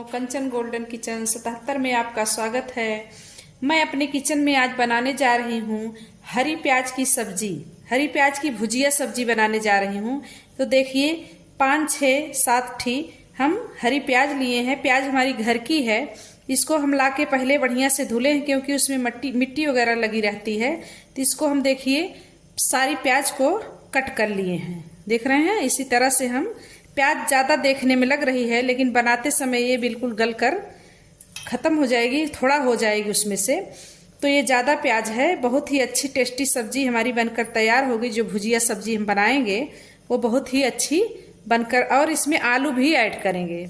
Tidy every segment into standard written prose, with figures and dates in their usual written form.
कंचन golden kitchen 77 में आपका स्वागत है। मैं अपने किचन में आज बनाने जा रही हूँ हरी प्याज की सब्जी, हरी प्याज की भुजिया सब्जी बनाने जा रही हूँ। तो देखिए 5, 6, 7 ठी हम हरी प्याज लिए हैं। प्याज हमारी घर की है। इसको हम लाके पहले बढ़िया से धुले हैं क्योंकि उसमें मिट्टी वगैरह लगी रहती है। तो इसको हम देखिए सारी प्याज को कट कर लिए हैं, देख रहे हैं। इसी तरह से हम प्याज ज़्यादा देखने में लग रही है लेकिन बनाते समय ये बिल्कुल गल कर ख़त्म हो जाएगी, थोड़ा हो जाएगी उसमें से। तो ये ज़्यादा प्याज है। बहुत ही अच्छी टेस्टी सब्जी हमारी बनकर तैयार होगी। जो भुजिया सब्जी हम बनाएंगे वो बहुत ही अच्छी बनकर, और इसमें आलू भी ऐड करेंगे।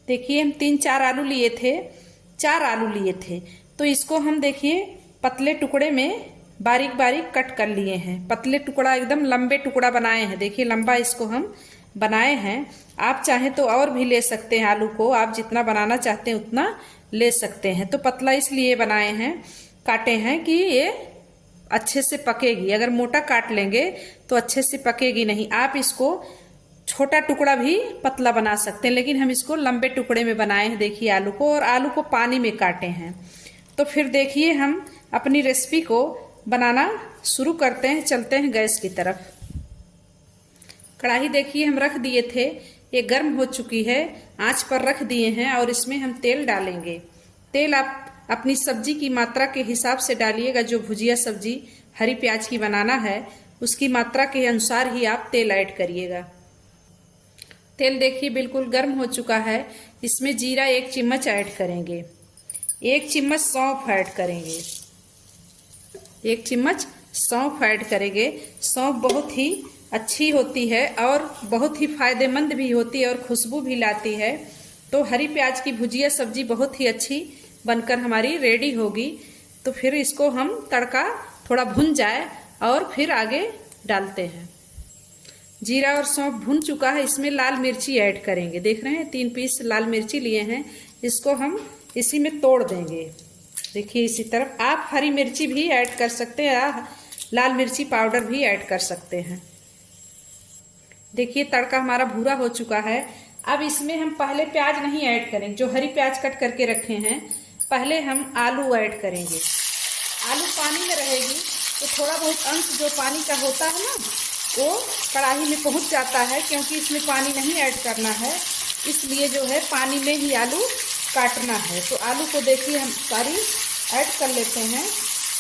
देखिए हम 3-4 आलू लिए थे, 4 आलू लिए थे। तो इसको हम देखिए पतले टुकड़े में बारीक बारीक कट कर लिए हैं। पतले टुकड़ा, एकदम लंबे टुकड़ा बनाए हैं। देखिए लंबा इसको हम बनाए हैं। आप चाहें तो और भी ले सकते हैं। आलू को आप जितना बनाना चाहते हैं उतना ले सकते हैं। तो पतला इसलिए बनाए हैं, काटे हैं कि ये अच्छे से पकेगी। अगर मोटा काट लेंगे तो अच्छे से पकेगी नहीं। आप इसको छोटा टुकड़ा भी पतला बना सकते हैं, लेकिन हम इसको लंबे टुकड़े में बनाए हैं। देखिए आलू को, और आलू को पानी में काटे हैं। तो फिर देखिए हम अपनी रेसिपी को बनाना शुरू करते हैं। चलते हैं गैस की तरफ। कढ़ाई देखिए हम रख दिए थे, ये गर्म हो चुकी है। आंच पर रख दिए हैं और इसमें हम तेल डालेंगे। तेल आप अपनी सब्जी की मात्रा के हिसाब से डालिएगा। जो भुजिया सब्जी हरी प्याज की बनाना है उसकी मात्रा के अनुसार ही आप तेल ऐड करिएगा। तेल देखिए बिल्कुल गर्म हो चुका है। इसमें जीरा 1 चम्मच ऐड करेंगे। 1 चम्मच सौंफ ऐड करेंगे। 1 चम्मच सौंफ ऐड करेंगे। सौंफ बहुत ही अच्छी होती है और बहुत ही फायदेमंद भी होती है और खुशबू भी लाती है। तो हरी प्याज की भुजिया सब्जी बहुत ही अच्छी बनकर हमारी रेडी होगी। तो फिर इसको हम तड़का थोड़ा भुन जाए और फिर आगे डालते हैं। जीरा और सौंफ भुन चुका है। इसमें लाल मिर्ची ऐड करेंगे। देख रहे हैं 3 पीस लाल मिर्ची लिए हैं। इसको हम इसी में तोड़ देंगे। देखिए इसी तरफ आप हरी मिर्ची भी ऐड कर सकते हैं या लाल मिर्ची पाउडर भी ऐड कर सकते हैं। देखिए तड़का हमारा भूरा हो चुका है। अब इसमें हम पहले प्याज नहीं ऐड करेंगे। जो हरी प्याज कट करके रखे हैं, पहले हम आलू ऐड करेंगे। आलू पानी में रहेगी तो थोड़ा बहुत अंश जो पानी का होता है ना, वो कढ़ाई में पहुंच जाता है। क्योंकि इसमें पानी नहीं ऐड करना है, इसलिए जो है पानी में ही आलू काटना है। तो आलू को देखिए हम सारी ऐड कर लेते हैं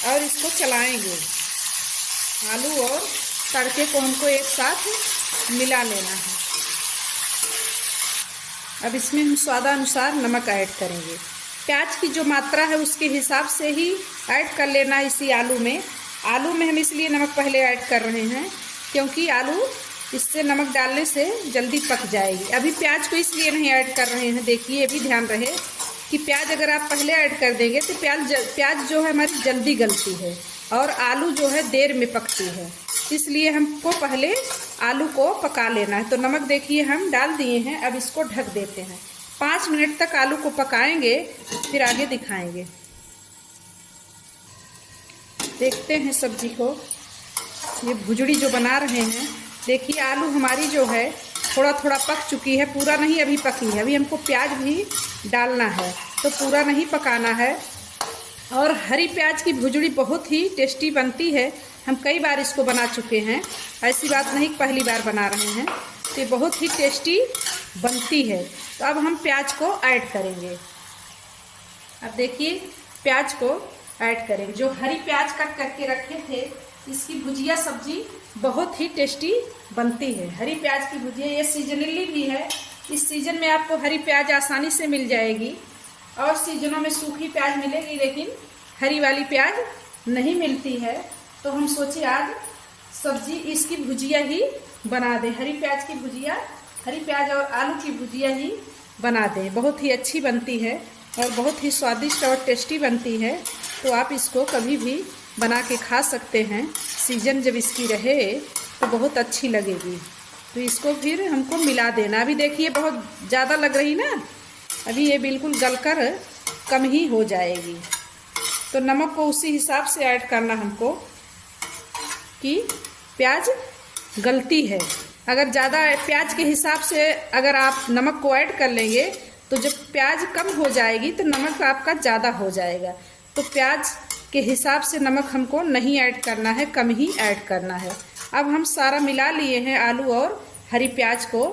और इसको चलाएंगे। आलू और तड़के को हमको एक साथ मिला लेना है। अब इसमें हम स्वादानुसार नमक ऐड करेंगे। प्याज की जो मात्रा है उसके हिसाब से ही ऐड कर लेना इसी आलू में। आलू में हम इसलिए नमक पहले ऐड कर रहे हैं क्योंकि आलू इससे नमक डालने से जल्दी पक जाएगी। अभी प्याज को इसलिए नहीं ऐड कर रहे हैं। देखिए ये भी ध्यान रहे कि प्याज अगर आप पहले ऐड कर देंगे तो प्याज जो है हमारी जल्दी गलती है और आलू जो है देर में पकती है। इसलिए हमको पहले आलू को पका लेना है। तो नमक देखिए हम डाल दिए हैं। अब इसको ढक देते हैं। 5 मिनट तक आलू को पकाएंगे, फिर आगे दिखाएंगे। देखते हैं सब्जी को। ये भुजड़ी जो बना रहे हैं, देखिए आलू हमारी जो है थोड़ा थोड़ा पक चुकी है, पूरा नहीं अभी पकी है। अभी हमको प्याज भी डालना है, तो पूरा नहीं पकाना है। और हरी प्याज की भुजड़ी बहुत ही टेस्टी बनती है। हम कई बार इसको बना चुके हैं, ऐसी बात नहीं पहली बार बना रहे हैं। तो ये बहुत ही टेस्टी बनती है। तो अब हम प्याज को ऐड करेंगे। अब देखिए प्याज को ऐड करेंगे। जो हरी प्याज कट करके रखे थे, इसकी भुजिया सब्जी बहुत ही टेस्टी बनती है। हरी प्याज की भुजिया ये सीजनली भी है। इस सीजन में आपको हरी प्याज आसानी से मिल जाएगी। और सीजनों में सूखी प्याज मिलेगी लेकिन हरी वाली प्याज नहीं मिलती है। तो हम सोचे आज सब्जी इसकी भुजिया ही बना दें। हरी प्याज की भुजिया, हरी प्याज और आलू की भुजिया ही बना दें। बहुत ही अच्छी बनती है और बहुत ही स्वादिष्ट और टेस्टी बनती है। तो आप इसको कभी भी बना के खा सकते हैं। सीजन जब इसकी रहे तो बहुत अच्छी लगेगी। तो इसको फिर हमको मिला देना। अभी देखिए बहुत ज़्यादा लग रही ना, अभी ये बिल्कुल गलकर कम ही हो जाएगी। तो नमक को उसी हिसाब से ऐड करना हमको कि प्याज गलती है। अगर ज़्यादा प्याज के हिसाब से अगर आप नमक को ऐड कर लेंगे तो जब प्याज कम हो जाएगी तो नमक आपका ज़्यादा हो जाएगा। तो प्याज के हिसाब से नमक हमको नहीं ऐड करना है, कम ही ऐड करना है। अब हम सारा मिला लिए हैं आलू और हरी प्याज को।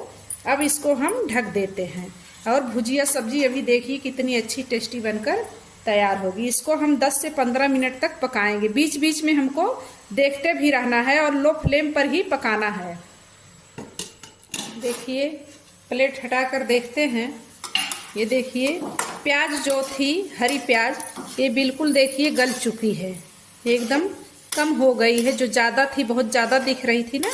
अब इसको हम ढक देते हैं और भुजिया सब्जी अभी देखिए कितनी अच्छी टेस्टी बनकर तैयार होगी। इसको हम 10 से 15 मिनट तक पकाएंगे। बीच बीच में हमको देखते भी रहना है और लो फ्लेम पर ही पकाना है। देखिए प्लेट हटाकर देखते हैं। ये देखिए प्याज जो थी हरी प्याज ये बिल्कुल देखिए गल चुकी है, एकदम कम हो गई है। जो ज़्यादा थी बहुत ज़्यादा दिख रही थी ना,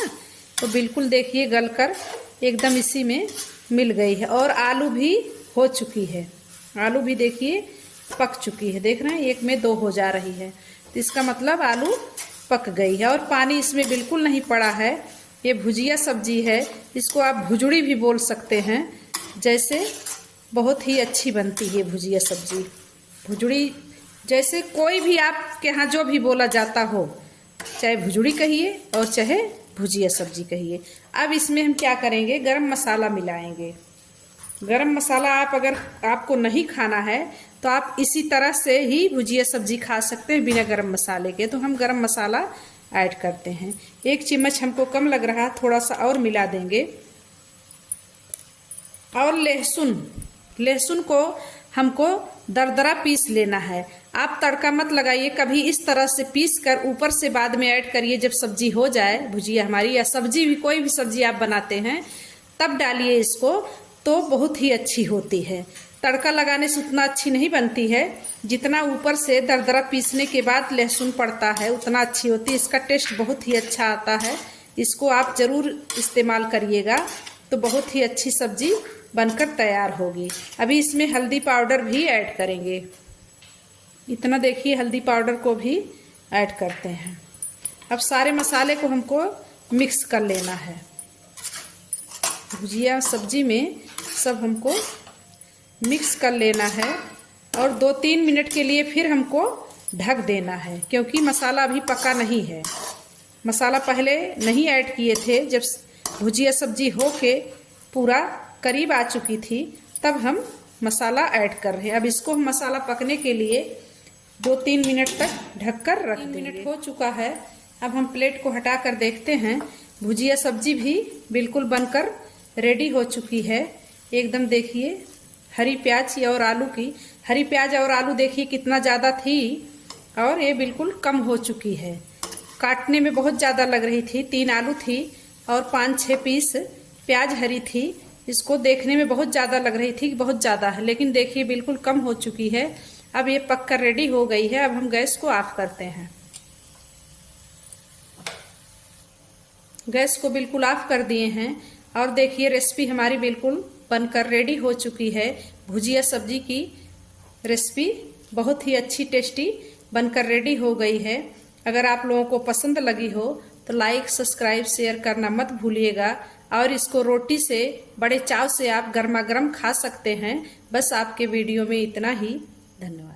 तो बिल्कुल देखिए गल कर एकदम इसी में मिल गई है। और आलू भी हो चुकी है, आलू भी देखिए पक चुकी है। देख रहे हैं एक में दो हो जा रही है, तो इसका मतलब आलू पक गई है। और पानी इसमें बिल्कुल नहीं पड़ा है। ये भुजिया सब्जी है, इसको आप भुजड़ी भी बोल सकते हैं। जैसे बहुत ही अच्छी बनती है भुजिया सब्जी। भुजड़ी जैसे कोई भी आपके यहाँ जो भी बोला जाता हो, चाहे भुजड़ी कहिए और चाहे भुजिया सब्जी कहिए। अब इसमें हम क्या करेंगे, गरम मसाला मिलाएंगे। गरम मसाला आप अगर आपको नहीं खाना है तो आप इसी तरह से ही भुजिया सब्जी खा सकते हैं बिना गरम मसाले के। तो हम गरम मसाला ऐड करते हैं। 1 चम्मच हमको कम लग रहा, थोड़ा सा और मिला देंगे। और लहसुन को हमको दरदरा पीस लेना है। आप तड़का मत लगाइए, कभी इस तरह से पीस कर ऊपर से बाद में ऐड करिए। जब सब्जी हो जाए भुजिया हमारी, या सब्जी भी कोई भी सब्जी आप बनाते हैं तब डालिए इसको, तो बहुत ही अच्छी होती है। तड़का लगाने से उतना अच्छी नहीं बनती है, जितना ऊपर से दरदरा पीसने के बाद लहसुन पड़ता है उतना अच्छी होती है। इसका टेस्ट बहुत ही अच्छा आता है। इसको आप ज़रूर इस्तेमाल करिएगा, तो बहुत ही अच्छी सब्जी बनकर तैयार होगी। अभी इसमें हल्दी पाउडर भी ऐड करेंगे। इतना देखिए हल्दी पाउडर को भी ऐड करते हैं। अब सारे मसाले को हमको मिक्स कर लेना है। भुजिया सब्जी में सब हमको मिक्स कर लेना है और 2-3 मिनट के लिए फिर हमको ढक देना है, क्योंकि मसाला अभी पका नहीं है। मसाला पहले नहीं ऐड किए थे, जब भुजिया सब्जी होके पूरा करीब आ चुकी थी तब हम मसाला ऐड कर रहे हैं। अब इसको हम मसाला पकने के लिए 2-3 मिनट तक ढककर रख देंगे। 3 मिनट हो चुका है। अब हम प्लेट को हटा कर देखते हैं। भुजिया सब्जी भी बिल्कुल बनकर रेडी हो चुकी है। एकदम देखिए हरी प्याज और आलू की, हरी प्याज और आलू देखिए कितना ज़्यादा थी और ये बिल्कुल कम हो चुकी है। काटने में बहुत ज़्यादा लग रही थी। 3 आलू थी और 5-6 पीस प्याज हरी थी। इसको देखने में बहुत ज़्यादा लग रही थी, बहुत ज़्यादा है, लेकिन देखिए बिल्कुल कम हो चुकी है। अब ये पककर रेडी हो गई है। अब हम गैस को ऑफ करते हैं। गैस को बिल्कुल ऑफ कर दिए हैं और देखिए रेसिपी हमारी बिल्कुल बनकर रेडी हो चुकी है। भुजिया सब्जी की रेसिपी बहुत ही अच्छी टेस्टी बनकर रेडी हो गई है। अगर आप लोगों को पसंद लगी हो तो लाइक, सब्सक्राइब, शेयर करना मत भूलिएगा। और इसको रोटी से बड़े चाव से आप गर्मा गर्म खा सकते हैं। बस आपके वीडियो में इतना ही। धन्यवाद।